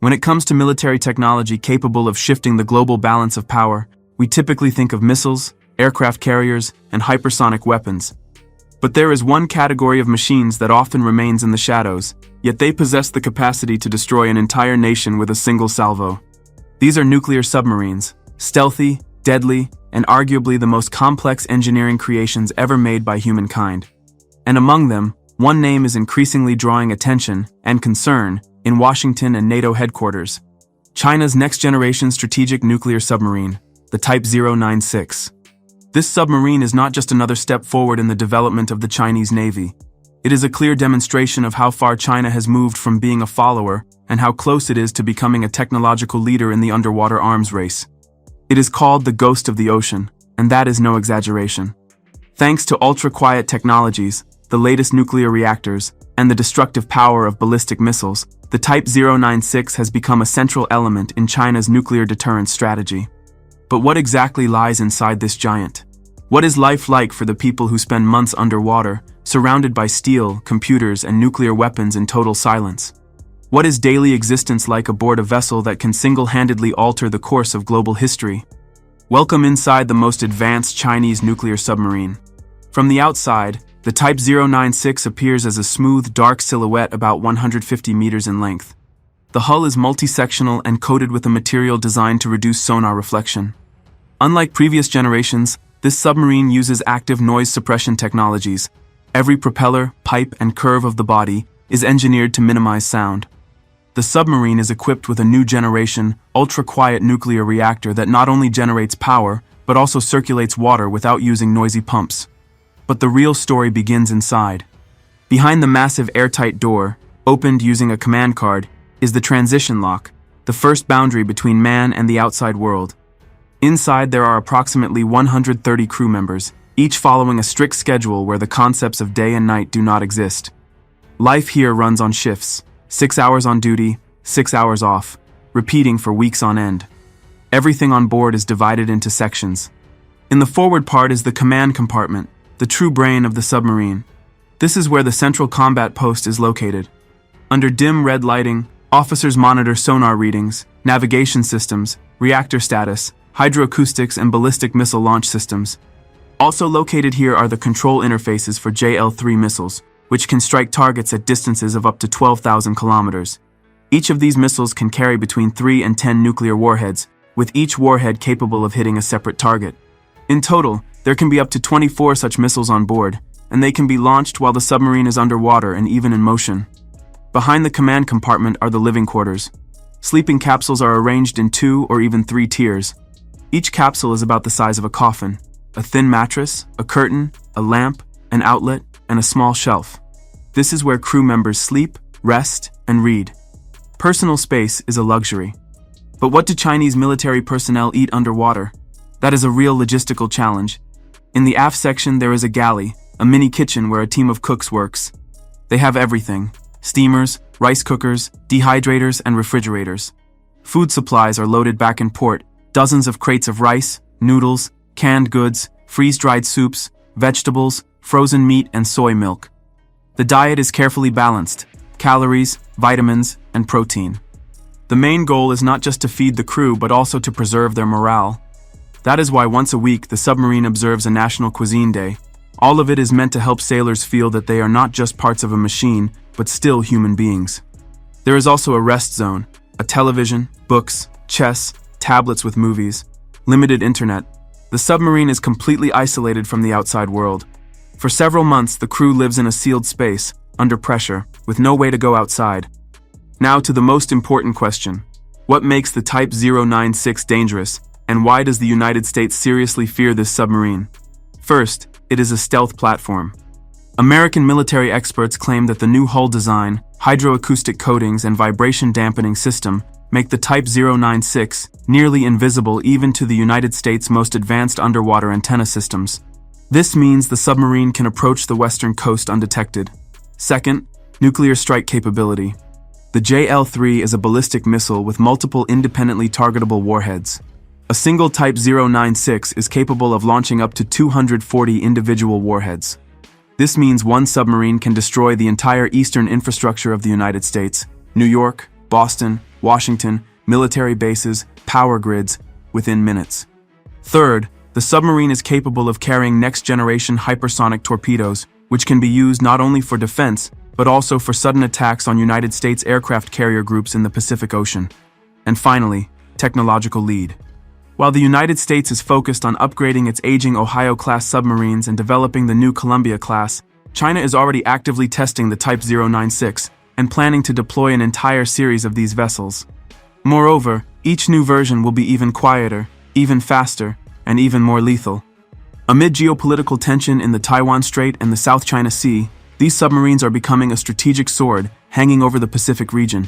When it comes to military technology capable of shifting the global balance of power, we typically think of missiles, aircraft carriers, and hypersonic weapons. But there is one category of machines that often remains in the shadows, yet they possess the capacity to destroy an entire nation with a single salvo. These are nuclear submarines, stealthy, deadly, and arguably the most complex engineering creations ever made by humankind. And among them, one name is increasingly drawing attention and concern in Washington and NATO headquarters: China's next-generation strategic nuclear submarine, the Type 096. This submarine is not just another step forward in the development of the Chinese Navy. It is a clear demonstration of how far China has moved from being a follower and how close it is to becoming a technological leader in the underwater arms race. It is called the Ghost of the Ocean, and that is no exaggeration. Thanks to ultra-quiet technologies, the latest nuclear reactors, and the destructive power of ballistic missiles, the Type 096 has become a central element in China's nuclear deterrence strategy. But what exactly lies inside this giant? What is life like for the people who spend months underwater, surrounded by steel, computers, and nuclear weapons in total silence? What is daily existence like aboard a vessel that can single-handedly alter the course of global history? Welcome inside the most advanced Chinese nuclear submarine. From the outside, the Type 096 appears as a smooth, dark silhouette about 150 meters in length. The hull is multi-sectional and coated with a material designed to reduce sonar reflection. Unlike previous generations, this submarine uses active noise suppression technologies. Every propeller, pipe, and curve of the body is engineered to minimize sound. The submarine is equipped with a new generation, ultra-quiet nuclear reactor that not only generates power, but also circulates water without using noisy pumps. But the real story begins inside. Behind the massive airtight door, opened using a command card, is the transition lock, the first boundary between man and the outside world. Inside there are approximately 130 crew members, each following a strict schedule where the concepts of day and night do not exist. Life here runs on shifts, 6 hours on duty, 6 hours off, repeating for weeks on end. Everything on board is divided into sections. In the forward part is the command compartment, the true brain of the submarine. This is where the central combat post is located. Under dim red lighting, officers monitor sonar readings, navigation systems, reactor status, hydroacoustics, and ballistic missile launch systems. Also located here are the control interfaces for JL-3 missiles, which can strike targets at distances of up to 12,000 kilometers. Each of these missiles can carry between 3 and 10 nuclear warheads, with each warhead capable of hitting a separate target. In total, there can be up to 24 such missiles on board, and they can be launched while the submarine is underwater and even in motion. Behind the command compartment are the living quarters. Sleeping capsules are arranged in 2 or even 3 tiers. Each capsule is about the size of a coffin: a thin mattress, a curtain, a lamp, an outlet, and a small shelf. This is where crew members sleep, rest, and read. Personal space is a luxury. But what do Chinese military personnel eat underwater? That is a real logistical challenge. In the aft section there is a galley, a mini kitchen where a team of cooks works. They have everything: steamers, rice cookers, dehydrators, and refrigerators. Food supplies are loaded back in port: dozens of crates of rice, noodles, canned goods, freeze-dried soups, vegetables, frozen meat, and soy milk. The diet is carefully balanced: calories, vitamins, and protein. The main goal is not just to feed the crew but also to preserve their morale. That is why once a week the submarine observes a National Cuisine Day. All of it is meant to help sailors feel that they are not just parts of a machine, but still human beings. There is also a rest zone: a television, books, chess, tablets with movies, limited internet. The submarine is completely isolated from the outside world. For several months, the crew lives in a sealed space, under pressure, with no way to go outside. Now to the most important question. What makes the Type 096 dangerous, and why does the United States seriously fear this submarine? First, it is a stealth platform. American military experts claim that the new hull design, hydroacoustic coatings, and vibration dampening system make the Type 096 nearly invisible even to the United States' most advanced underwater antenna systems. This means the submarine can approach the western coast undetected. Second, nuclear strike capability. The JL-3 is a ballistic missile with multiple independently targetable warheads. A single Type 096 is capable of launching up to 240 individual warheads. This means one submarine can destroy the entire eastern infrastructure of the United States: New York, Boston, Washington, military bases, power grids, within minutes. Third, the submarine is capable of carrying next-generation hypersonic torpedoes, which can be used not only for defense, but also for sudden attacks on United States aircraft carrier groups in the Pacific Ocean. And finally, technological lead. While the United States is focused on upgrading its aging Ohio-class submarines and developing the new Columbia-class, China is already actively testing the Type 096 and planning to deploy an entire series of these vessels. Moreover, each new version will be even quieter, even faster, and even more lethal. Amid geopolitical tension in the Taiwan Strait and the South China Sea, these submarines are becoming a strategic sword hanging over the Pacific region.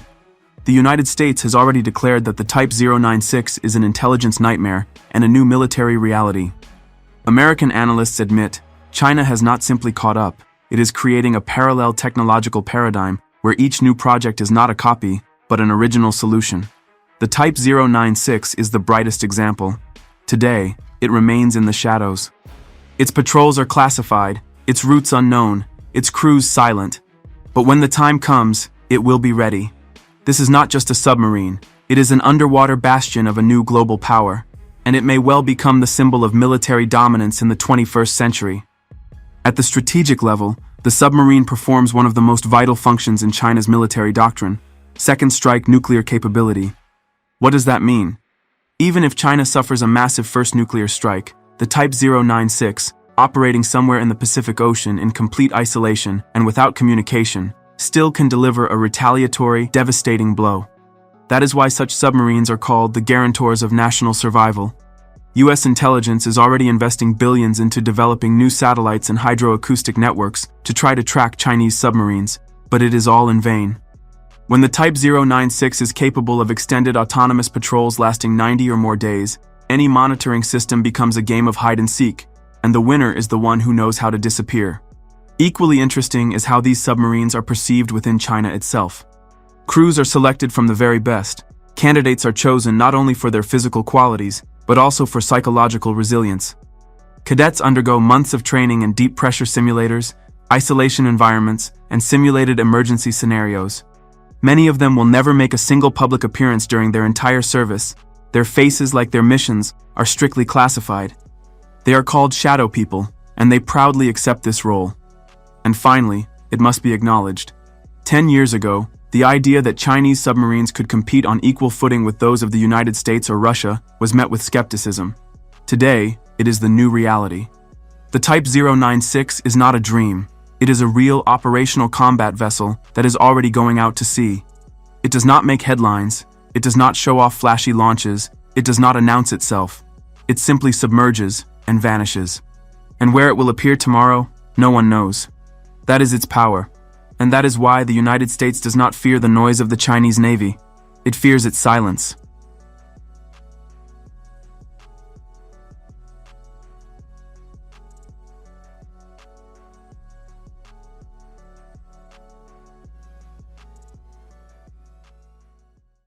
The United States has already declared that the Type 096 is an intelligence nightmare and a new military reality. American analysts admit China has not simply caught up, it is creating a parallel technological paradigm where each new project is not a copy, but an original solution. The Type 096 is the brightest example. Today, it remains in the shadows. Its patrols are classified, its routes unknown, its crews silent. But when the time comes, it will be ready. This is not just a submarine, it is an underwater bastion of a new global power, and it may well become the symbol of military dominance in the 21st century. At the strategic level, the submarine performs one of the most vital functions in China's military doctrine: second strike nuclear capability. What does that mean? Even if China suffers a massive first nuclear strike, the Type 096, operating somewhere in the Pacific Ocean in complete isolation and without communication, still can deliver a retaliatory, devastating blow. That is why such submarines are called the guarantors of national survival. US intelligence is already investing billions into developing new satellites and hydroacoustic networks to try to track Chinese submarines, but it is all in vain. When the Type 096 is capable of extended autonomous patrols lasting 90 or more days, any monitoring system becomes a game of hide and seek, and the winner is the one who knows how to disappear. Equally interesting is how these submarines are perceived within China itself. Crews are selected from the very best. Candidates are chosen not only for their physical qualities, but also for psychological resilience. Cadets undergo months of training in deep pressure simulators, isolation environments, and simulated emergency scenarios. Many of them will never make a single public appearance during their entire service. Their faces, like their missions, are strictly classified. They are called shadow people, and they proudly accept this role. And finally, it must be acknowledged, 10 years ago, the idea that Chinese submarines could compete on equal footing with those of the United States or Russia was met with skepticism. Today, it is the new reality. The Type 096 is not a dream. It is a real operational combat vessel that is already going out to sea. It does not make headlines, it does not show off flashy launches, it does not announce itself. It simply submerges and vanishes. And where it will appear tomorrow, no one knows. That is its power. And that is why the United States does not fear the noise of the Chinese Navy. It fears its silence.